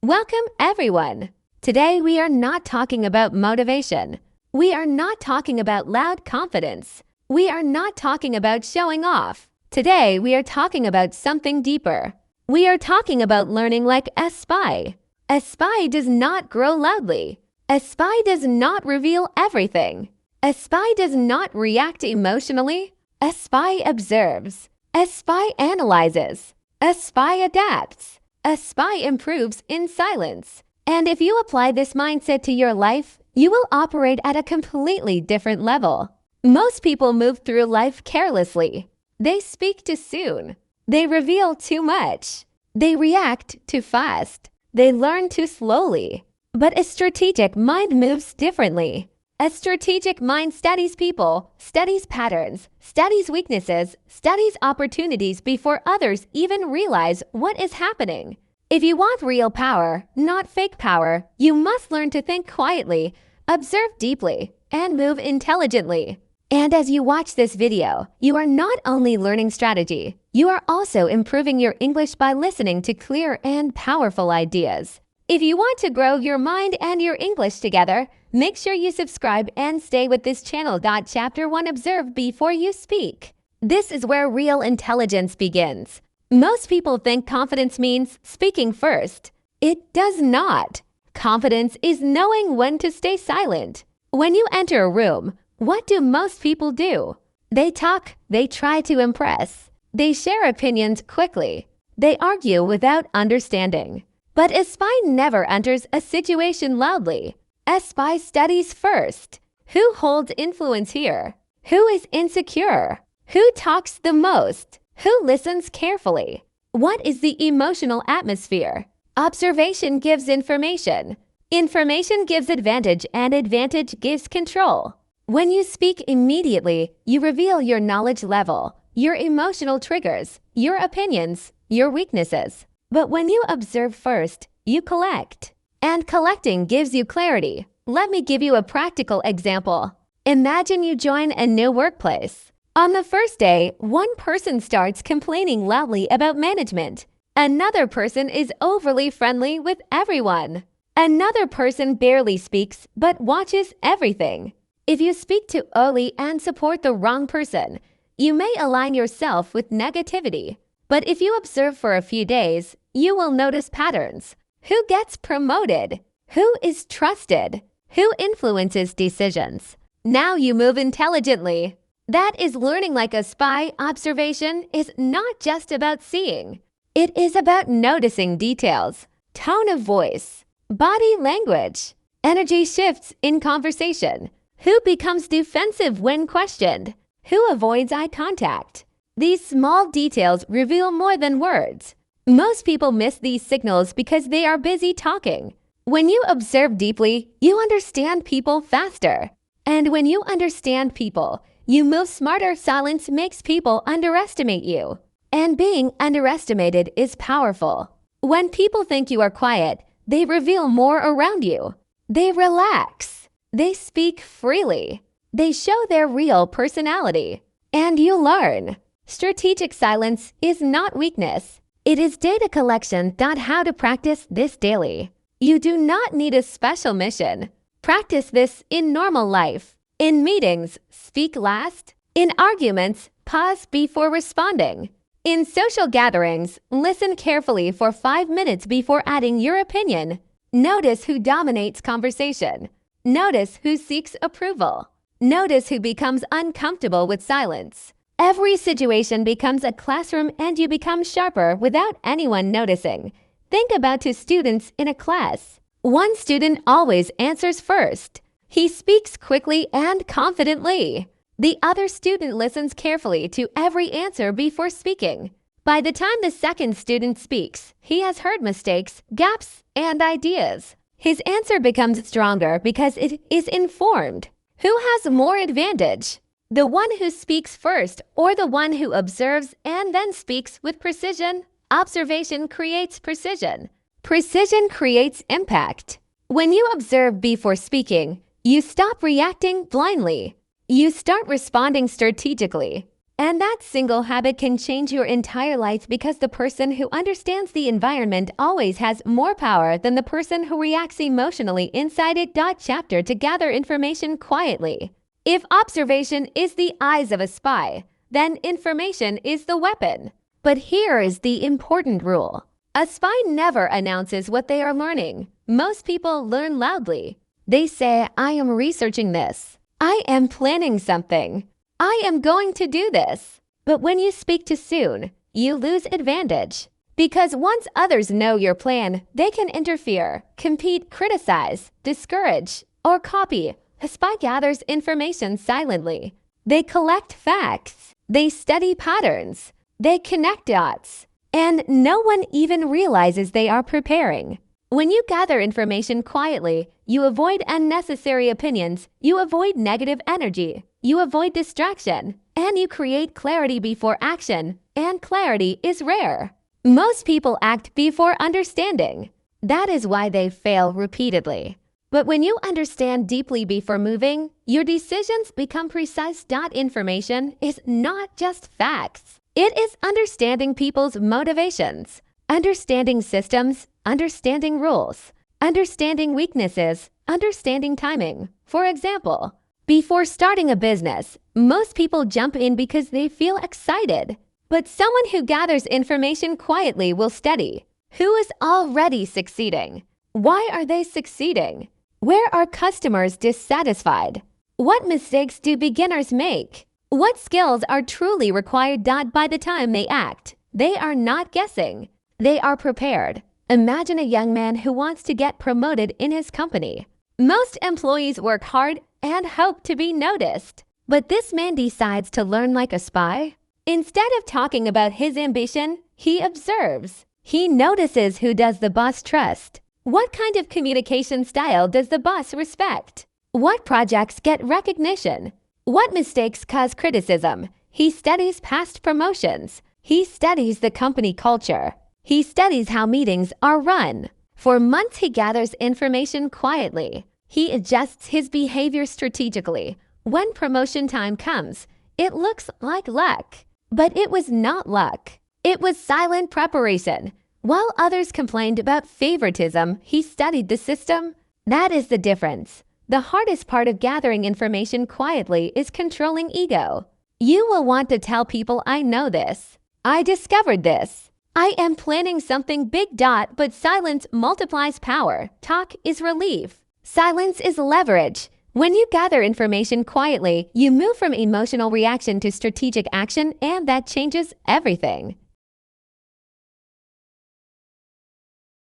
Welcome, everyone. Today, we are not talking about motivation. We are not talking about loud confidence. We are not talking about showing off. Today, we are talking about something deeper. We are talking about learning like a spy. A spy does not grow loudly. A spy does not reveal everything. A spy does not react emotionally. A spy observes. A spy analyzes. A spy adapts. A spy improves in silence. And if you apply this mindset to your life, you will operate at a completely different level. Most people move through life carelessly. They speak too soon. They reveal too much. They react too fast. They learn too slowly. But a strategic mind moves differently. A strategic mind studies people, studies patterns, studies weaknesses, studies opportunities before others even realize what is happening. If you want real power, not fake power, you must learn to think quietly, observe deeply, and move intelligently. And as you watch this video, you are not only learning strategy, you are also improving your English by listening to clear and powerful ideas. If you want to grow your mind and your English together, make sure you subscribe and stay with this channel. Chapter 1. Observe before you speak. This is where real intelligence begins. Most people think confidence means speaking first. It does not. Confidence is knowing when to stay silent. When you enter a room, what do most people do? They talk, they try to impress. They share opinions quickly. They argue without understanding. But a spy never enters a situation loudly. A spy studies first. Who holds influence here? Who is insecure? Who talks the most? Who listens carefully? What is the emotional atmosphere? Observation gives information. Information gives advantage, and advantage gives control. When you speak immediately, you reveal your knowledge level, your emotional triggers, your opinions, your weaknesses. But when you observe first, you collect. And collecting gives you clarity. Let me give you a practical example. Imagine you join a new workplace. On the first day, one person starts complaining loudly about management. Another person is overly friendly with everyone. Another person barely speaks but watches everything. If you speak too early and support the wrong person, you may align yourself with negativity. But if you observe for a few days, you will notice patterns. Who gets promoted? Who is trusted? Who influences decisions? Now you move intelligently. That is learning like a spy. Observation is not just about seeing. It is about noticing details, tone of voice, body language, energy shifts in conversation. Who becomes defensive when questioned? Who avoids eye contact? These small details reveal more than words. Most people miss these signals because they are busy talking. When you observe deeply, you understand people faster. And when you understand people, you move smarter. Silence makes people underestimate you. And being underestimated is powerful. When people think you are quiet, they reveal more around you. They relax. They speak freely. They show their real personality. And you learn. Strategic silence is not weakness. It is data collection. How to practice this daily. You do not need a special mission. Practice this in normal life. In meetings, speak last. In arguments, pause before responding. In social gatherings, listen carefully for 5 minutes before adding your opinion. Notice who dominates conversation. Notice who seeks approval. Notice who becomes uncomfortable with silence. Every situation becomes a classroom and you become sharper without anyone noticing. Think about 2 students in a class. One student always answers first. He speaks quickly and confidently. The other student listens carefully to every answer before speaking. By the time the second student speaks, he has heard mistakes, gaps, and ideas. His answer becomes stronger because it is informed. Who has more advantage? The one who speaks first or the one who observes and then speaks with precision? Observation creates precision. Precision creates impact. When you observe before speaking, you stop reacting blindly. You start responding strategically. And that single habit can change your entire life because the person who understands the environment always has more power than the person who reacts emotionally inside it. Chapter to gather information quietly. If observation is the eyes of a spy, then information is the weapon. But here is the important rule. A spy never announces what they are learning. Most people learn loudly. They say, I am researching this. I am planning something. I am going to do this. But when you speak too soon, you lose advantage. Because once others know your plan, they can interfere, compete, criticize, discourage, or copy. A spy gathers information silently. They collect facts. They study patterns. They connect dots. And no one even realizes they are preparing. When you gather information quietly, you avoid unnecessary opinions, you avoid negative energy, you avoid distraction, and you create clarity before action, and clarity is rare. Most people act before understanding. That is why they fail repeatedly. But when you understand deeply before moving, your decisions become precise. Information is not just facts. It is understanding people's motivations, understanding systems, understanding rules, understanding weaknesses, understanding timing. For example, before starting a business, most people jump in because they feel excited. But someone who gathers information quietly will study. Who is already succeeding? Why are they succeeding? Where are customers dissatisfied? What mistakes do beginners make? What skills are truly required? By the time they act, they are not guessing. They are prepared. Imagine a young man who wants to get promoted in his company. Most employees work hard and hope to be noticed. But this man decides to learn like a spy. Instead of talking about his ambition, he observes. He notices who does the boss trust. What kind of communication style does the boss respect? What projects get recognition? What mistakes cause criticism? He studies past promotions. He studies the company culture. He studies how meetings are run. For months, he gathers information quietly. He adjusts his behavior strategically. When promotion time comes, it looks like luck. But it was not luck. It was silent preparation. While others complained about favoritism, he studied the system. That is the difference. The hardest part of gathering information quietly is controlling ego. You will want to tell people, I know this. I discovered this. I am planning something big. But silence multiplies power. Talk is relief. Silence is leverage. When you gather information quietly, you move from emotional reaction to strategic action, and that changes everything.